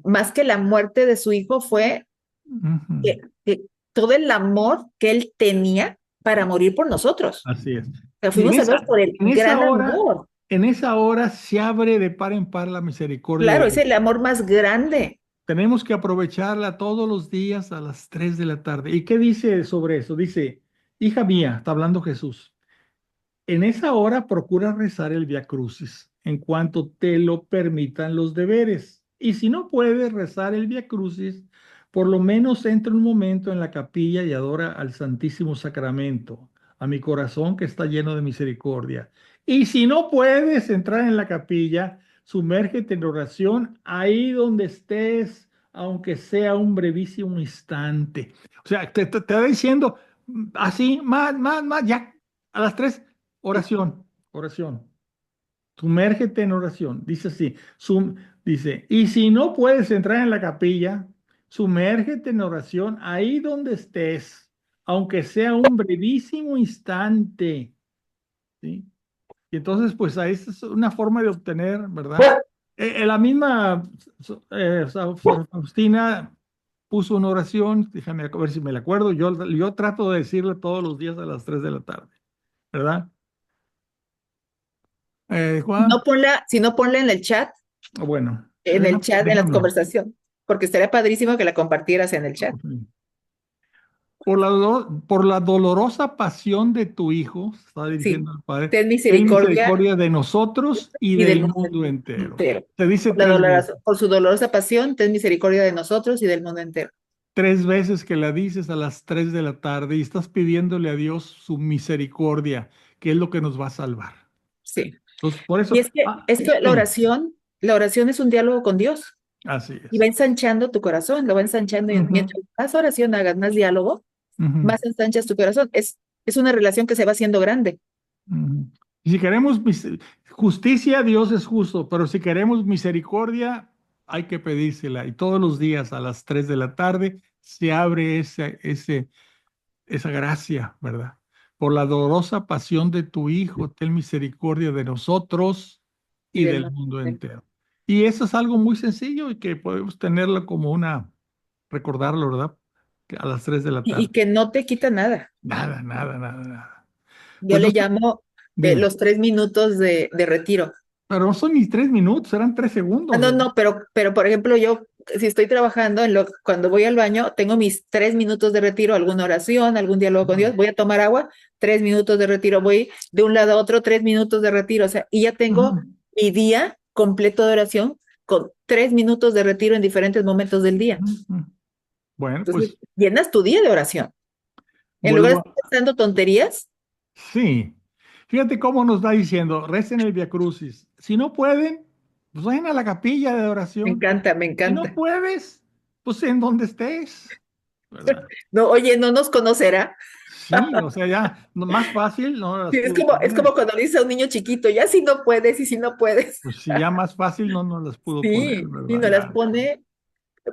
más que la muerte de su hijo, fue Ujú. que todo el amor que él tenía para morir por nosotros. Así es. O sea, Y fuimos salvados por el gran amor. en esa hora se abre de par en par la misericordia de Claro, es Dios. el amor más grande. Tenemos que aprovecharla todos los días a las 3 de la tarde. ¿Y qué dice sobre eso? Dice, hija mía, está hablando Jesús. En esa hora procura rezar el Via Crucis en cuanto te lo permitan los deberes. Y si no puedes rezar el Via Crucis, por lo menos entra un momento en la capilla y adora al Santísimo Sacramento, a mi corazón que está lleno de misericordia. Y si no puedes entrar en la capilla, sumérgete en oración ahí donde estés, aunque sea un brevísimo instante. O sea, te va diciendo así, más, ya, a las 3. Oración, oración. Sumérgete en oración. Dice así, dice, y si no puedes entrar en la capilla, sumérgete en oración ahí donde estés, aunque sea un brevísimo instante, ¿sí? Y entonces, pues ahí es una forma de obtener, ¿verdad? La misma Faustina puso una oración, déjame ver si me la acuerdo, yo trato de decirla todos los días a las 3 de la tarde, ¿verdad? Juan. Si no ponla Bueno, en el chat, en la déjame. conversación, porque estaría padrísimo que la compartieras en el chat. Por la dolorosa pasión de tu Hijo, está Sí, diciendo el Padre, ten ten misericordia misericordia de nosotros y y del del mundo mundo entero. entero. Se dice 3 veces. Por su dolorosa pasión, ten misericordia de nosotros y del mundo entero. 3 veces que la dices a las 3 de la tarde y estás pidiéndole a Dios su misericordia, que es lo que nos va a salvar. Sí. Entonces, por Y eso, es que sí, la oración es un diálogo con Dios así y va es. ensanchando tu corazón, lo va ensanchando. Y Ujú, mientras más oración hagas, más diálogo, ujú. más ensanchas tu corazón. Es una relación que se va haciendo grande. Ujú. Y si queremos justicia, Dios es justo, pero si queremos misericordia, hay que pedírsela. Y todos los días a las 3 de la tarde se abre esa gracia, ¿verdad? Por la dolorosa pasión de tu Hijo, ten misericordia de nosotros Y y del del mundo mundo entero. entero. Y eso es algo muy sencillo y que podemos tenerlo como recordarlo, ¿verdad? Que a las 3 de la Y tarde. que no te quita nada. Nada, nada, nada, nada. Yo Pues no le sé, llamo dime. los 3 minutos de retiro. Pero no son ni 3 minutos, eran tres Ah, segundos, no, ¿verdad? no, pero por ejemplo, yo, si estoy trabajando, cuando voy al baño, tengo mis 3 minutos de retiro, alguna oración, algún diálogo con Ujú, Dios, voy a tomar agua, 3 minutos de retiro, voy de un lado a otro, 3 minutos de retiro, o sea, y ya tengo ujú, mi día completo de oración con 3 minutos de retiro en diferentes momentos del día. ujú. Bueno, Entonces, pues llenas tu día de oración. En lugar de vuelvo estar pensando tonterías, Sí. Fíjate cómo nos va diciendo, recen el Via Crucis. Si no pueden, pues vayan a la capilla de me oración. encanta, me Si no encanta. puedes, pues en donde estés, ¿verdad? No, oye, no nos conocerá. Sí, o sea, ya más fácil no las Sí, pudo es poner. como cuando le dices a un niño chiquito, ya si no puedes y si no puedes. Pues sí, ya más fácil no nos las pudo poner, Sí, y ¿verdad? nos las Ya. pone,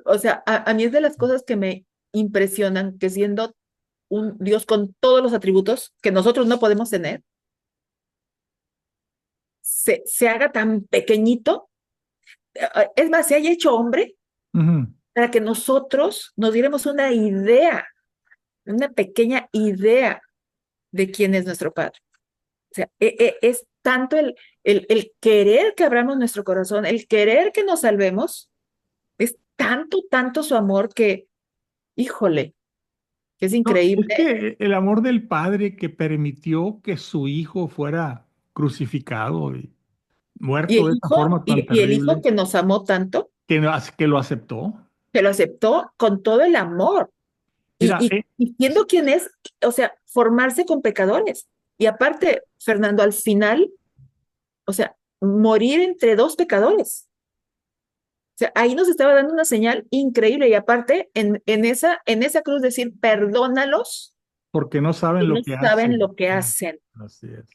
o sea, a mí es de las cosas que me impresionan que siendo un Dios con todos los atributos que nosotros no podemos tener, se haga tan pequeñito, es más, se haya hecho hombre Ujú. para que nosotros nos diéramos una pequeña idea de quién es nuestro Padre. O sea, es tanto el querer que abramos nuestro corazón, el querer que nos salvemos, es tanto, tanto su amor que, híjole, que es No, es increíble. que el amor del Padre que permitió que su hijo fuera crucificado y muerto de esa forma tan Y el hijo terrible, que nos amó tanto, que lo aceptó. que lo aceptó con todo el amor Mira, y siendo quien es, o sea, formarse con pecadores. Y aparte, Fernando, al final, o sea, morir entre dos pecadores. O sea, ahí nos estaba dando una señal increíble y aparte en esa cruz decir, perdónalos, porque no saben que no lo que saben hacen. lo que hacen. Así es.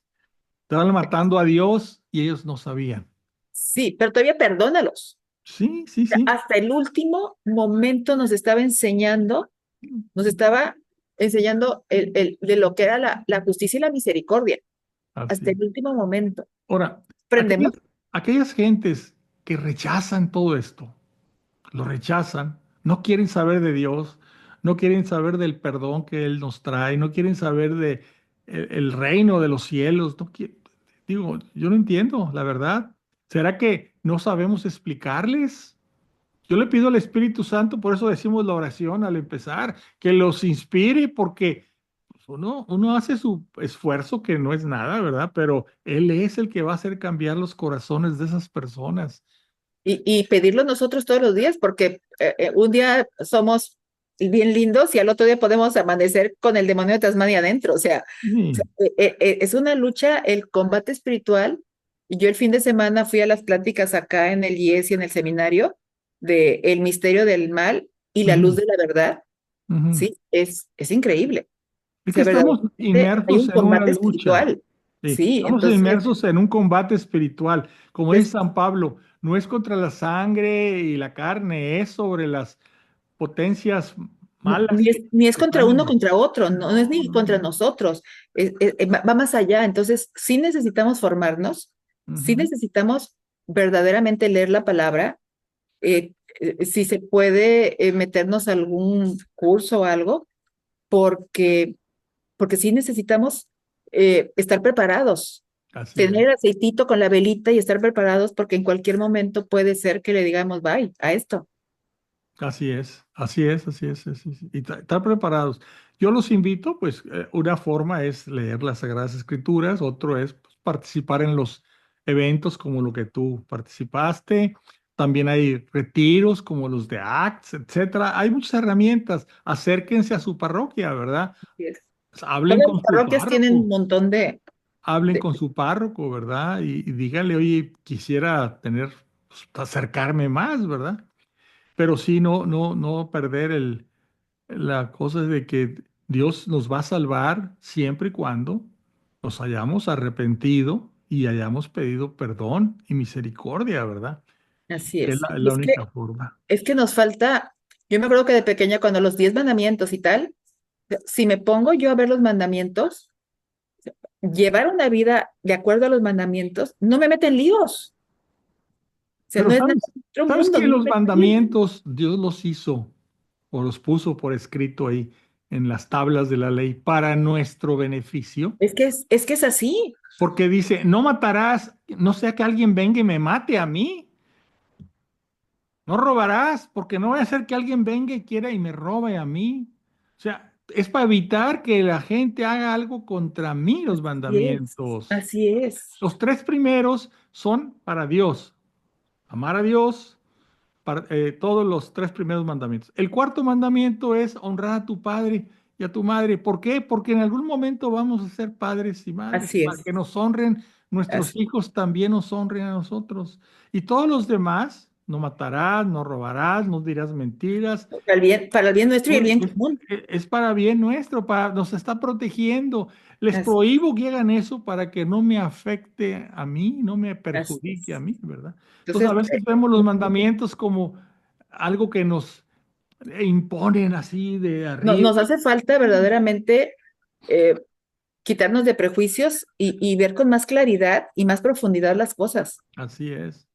Estaban matando a Dios y ellos no sabían. Sí, pero todavía perdónalos. Sí, sí, sí. Hasta el último momento nos estaba enseñando de lo que era la justicia y la misericordia. Así Hasta es. el último momento. Ahora, ¿Prendemos? aquellas gentes que rechazan todo esto, lo rechazan, no quieren saber de Dios, no quieren saber del perdón que Él nos trae, no quieren saber de el reino de los cielos. Digo, yo no entiendo, la verdad. ¿Será que no sabemos explicarles? Yo le pido al Espíritu Santo, por eso decimos la oración al empezar, que los inspire, porque pues, uno hace su esfuerzo que no es nada, ¿verdad? Pero Él es el que va a hacer cambiar los corazones de esas personas. Y pedirlo nosotros todos los días, porque un día somos bien lindos y al otro día podemos amanecer con el demonio de Tasmania adentro. Sí. Es una lucha, el combate espiritual. Y yo el fin de semana fui a las pláticas acá en el IES y en el seminario de El misterio del mal y la luz Ujú, de la verdad. ujú. Sí, es increíble. O Es que sea, estamos verdaderamente hay inmersos un en una combate lucha. espiritual. Sí, Sí, estamos entonces, inmersos en un combate espiritual. Como dice es- San Pablo, no es contra la sangre y la carne, es sobre las potencias malas ni es que contra están uno en... contra otro, no es No, ni no, contra no. nosotros, va más allá. Entonces, sí necesitamos formarnos, sí Ujú. necesitamos verdaderamente leer la palabra, si se puede meternos a algún curso o algo, porque, porque sí necesitamos estar preparados, Así es. tener aceitito con la velita y estar preparados porque en cualquier momento puede ser que le digamos bye a esto. Así es, así es, así es, así es. Y estar preparados. Yo los invito, pues una forma es leer las Sagradas Escrituras, otro es pues, participar en los eventos como lo que tú participaste. También hay retiros como los de Acts, etcétera. Hay muchas herramientas. Acérquense a su parroquia, ¿verdad? Así es. Pues, hablen Todas las con su parroquias tienen un párroco, montón hablen de con su párroco, ¿verdad? Y díganle, oye, quisiera tener, pues, acercarme más, ¿verdad? Pero sí, no perder la cosa de que Dios nos va a salvar siempre y cuando nos hayamos arrepentido y hayamos pedido perdón y misericordia, ¿verdad? así Es es. la única forma. Es que nos falta, yo me acuerdo que de pequeña cuando los 10 mandamientos y tal, si me pongo yo a ver los mandamientos, llevar una vida de acuerdo a los mandamientos, no me meten líos. O sea, Pero no es nada sabes, de otro sabes mundo, que no me los meten líos. mandamientos Dios los hizo o los puso por escrito ahí en las tablas de la ley para nuestro beneficio, Es que es así. porque dice, no matarás, no sea que alguien venga y me mate a mí. No robarás, porque no voy a hacer que alguien venga y quiera y me robe a mí. O sea, es para evitar que la gente haga algo contra mí los Así es. mandamientos. Así es. Los tres primeros son para Dios. Amar a Dios, todos los tres primeros mandamientos. El cuarto mandamiento es honrar a tu padre y a tu madre. ¿Por qué? Porque en algún momento vamos a ser padres y madres. Así Para es. que nos honren, nuestros Así. hijos también nos honren a nosotros. Y todos los demás, no matarás, no robarás, no dirás mentiras. Para el bien nuestro y el Oye, bien común. es para bien nuestro, nos está protegiendo. Les Así, prohíbo que hagan eso para que no me afecte a mí, no me así perjudique a es. mí, ¿verdad? Entonces, a Entonces, veces vemos los mandamientos como algo que nos imponen así de arriba. nos hace falta verdaderamente eh, quitarnos de prejuicios y ver con más claridad y más profundidad las cosas. Así es.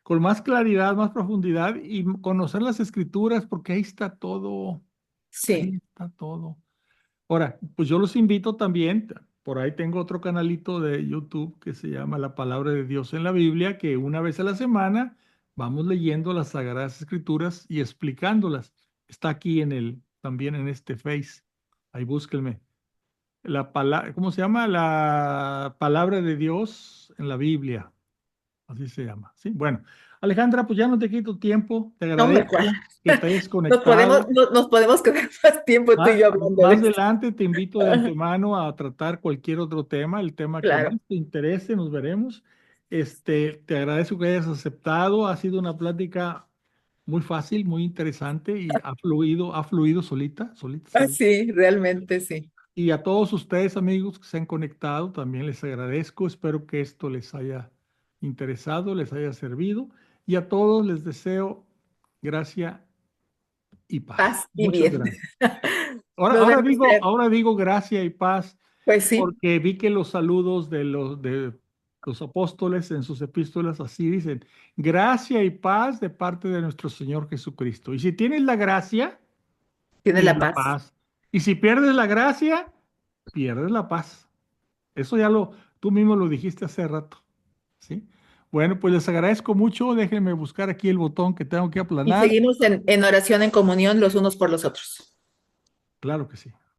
Con más claridad, más profundidad y conocer las escrituras, porque ahí está todo. Sí, Ahí está todo. Ahora, pues yo los invito también, por ahí tengo otro canalito de YouTube que se llama La Palabra de Dios en la Biblia, que una vez a la semana vamos leyendo las Sagradas Escrituras y explicándolas. Está aquí también en este Face. Ahí búsquenme. ¿Cómo se llama? La Palabra de Dios en la Biblia. Así se llama. Sí, bueno. Alejandra, pues ya no te quito tiempo. Te no me cuadra. agradezco que te hayas conectado. Nos podemos quedar más tiempo tú y yo hablando de Más esto. adelante te invito de antemano a tratar cualquier otro tema, el tema que más Claro. te interese, nos veremos. Te agradezco que hayas aceptado. Ha sido una plática muy fácil, muy interesante y ha fluido solita, solita, Ah, solita. sí, realmente sí. Y a todos ustedes, amigos que se han conectado, también les agradezco. Espero que esto les haya interesado, les haya servido. Y a todos les deseo gracia y paz. Paz y Muchas bien. gracias. Ahora, Nos vemos, Fer. ahora digo gracia y paz Pues sí, porque vi que los saludos Los apóstoles en sus epístolas así dicen, gracia y paz de parte de nuestro Señor Jesucristo. Y si tienes la gracia, Tiene tienes la la paz. paz. Y si pierdes la gracia, pierdes la paz. Eso ya tú mismo lo dijiste hace rato, ¿sí? Bueno, pues les agradezco mucho. Déjenme buscar aquí el botón que tengo que Y aplanar. seguimos en oración, en comunión los unos por los otros. Claro que sí.